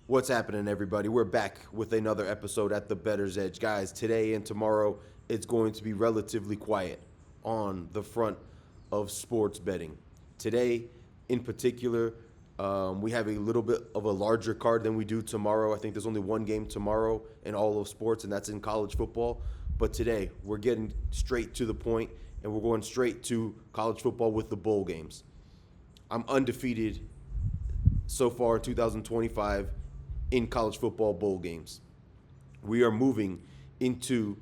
What's happening, everybody? We're back with another episode at the Bettors Edge. Guys, today and tomorrow, it's going to be relatively quiet on the front of sports betting. Today, in particular, we have a little bit of a larger card than we do tomorrow. I think there's only one game tomorrow in all of sports, and that's in college football. But today, we're getting straight to the point, and we're going straight to college football with the bowl games. I'm undefeated so far in 2025 in college football bowl games. We are moving into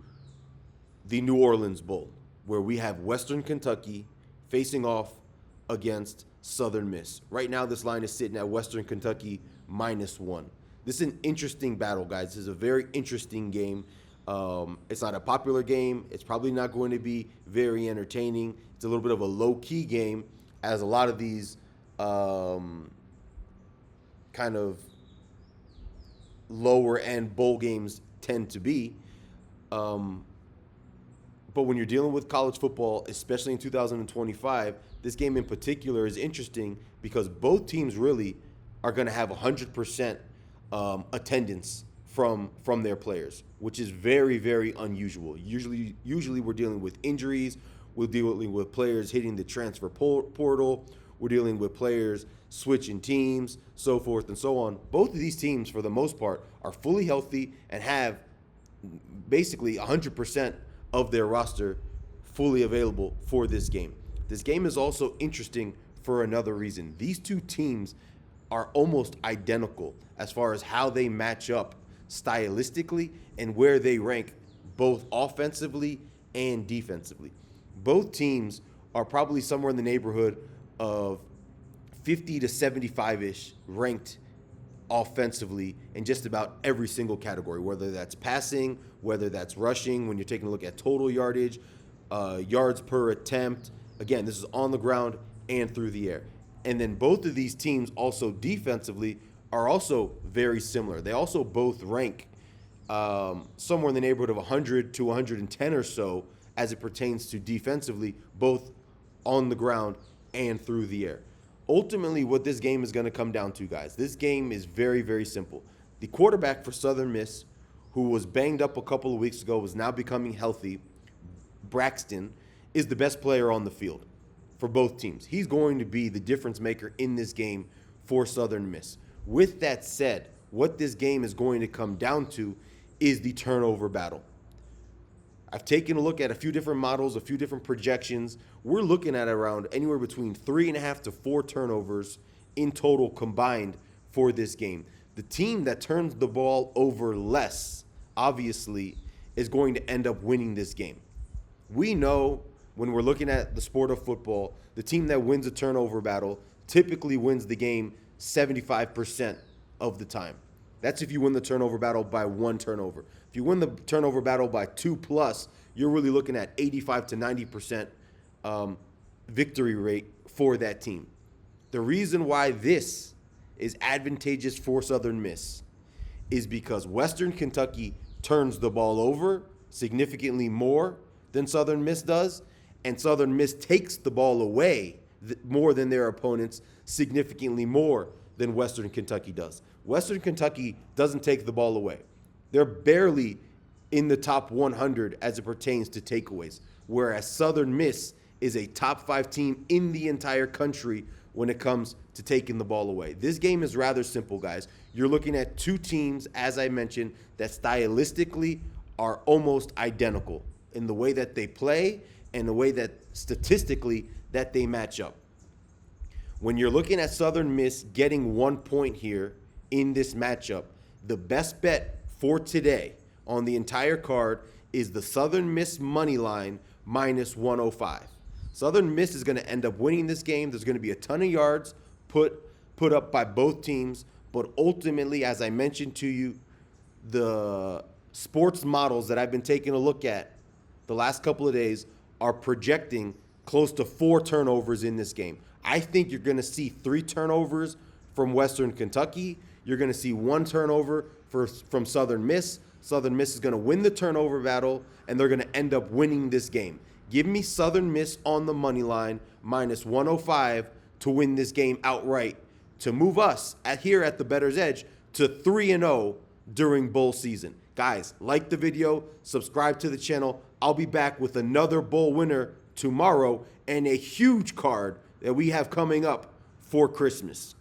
the New Orleans Bowl, where we have Western Kentucky facing off against Southern Miss. Right now, this line is sitting at Western Kentucky -1. This is an interesting battle, guys. This is a very interesting game. It's not a popular game. It's probably not going to be very entertaining. It's a little bit of a low-key game, as a lot of these kind of lower end bowl games tend to be. But when you're dealing with college football, especially in 2025, this game in particular is interesting because both teams really are going to have 100% attendance from their players, which is very, very unusual. Usually we're dealing with injuries. We're dealing with players hitting the transfer portal. We're dealing with players switching teams, so forth and so on. Both of these teams, for the most part, are fully healthy and have basically 100% of their roster fully available for this game. This game is also interesting for another reason. These two teams are almost identical as far as how they match up stylistically and where they rank both offensively and defensively. Both teams are probably somewhere in the neighborhood of 50 to 75-ish ranked offensively in just about every single category, whether that's passing, whether that's rushing, when you're taking a look at total yardage, yards per attempt. Again, this is on the ground and through the air. And then both of these teams also defensively are also very similar. They also both rank somewhere in the neighborhood of 100 to 110 or so as it pertains to defensively, both on the ground and through the air. Ultimately, what this game is going to come down to, guys, this game is very, very simple. The quarterback for Southern Miss, who was banged up a couple of weeks ago, is now becoming healthy. Braxton is the best player on the field for both teams. He's going to be the difference maker in this game for Southern Miss. With that said, what this game is going to come down to is the turnover battle. I've taken a look at a few different models, a few different projections. We're looking at around anywhere between 3.5 to 4 turnovers in total combined for this game. The team that turns the ball over less, obviously, is going to end up winning this game. We know when we're looking at the sport of football, the team that wins a turnover battle typically wins the game 75% of the time. That's if you win the turnover battle by 1 turnover. If you win the turnover battle by 2+, you're really looking at 85 to 90% victory rate for that team. The reason why this is advantageous for Southern Miss is because Western Kentucky turns the ball over significantly more than Southern Miss does, and Southern Miss takes the ball away more than their opponents, significantly more than Western Kentucky does. Western Kentucky doesn't take the ball away. They're barely in the top 100 as it pertains to takeaways, whereas Southern Miss is a top 5 team in the entire country when it comes to taking the ball away. This game is rather simple, guys. You're looking at two teams, as I mentioned, that stylistically are almost identical in the way that they play and the way that statistically that they match up. When you're looking at Southern Miss getting 1 point here in this matchup, the best bet for today on the entire card is the Southern Miss money line -105. Southern Miss is going to end up winning this game. There's going to be a ton of yards put up by both teams, but ultimately, as I mentioned to you, the sports models that I've been taking a look at the last couple of days are projecting close to 4 turnovers in this game. I think you're going to see 3 turnovers from Western Kentucky. You're going to see 1 turnover from Southern Miss. Southern Miss is going to win the turnover battle, and they're going to end up winning this game. Give me Southern Miss on the money line -105 to win this game outright to move us here at the Bettor's Edge to 3-0 during bowl season. Guys, like the video, subscribe to the channel. I'll be back with another bowl winner tomorrow and a huge card that we have coming up for Christmas.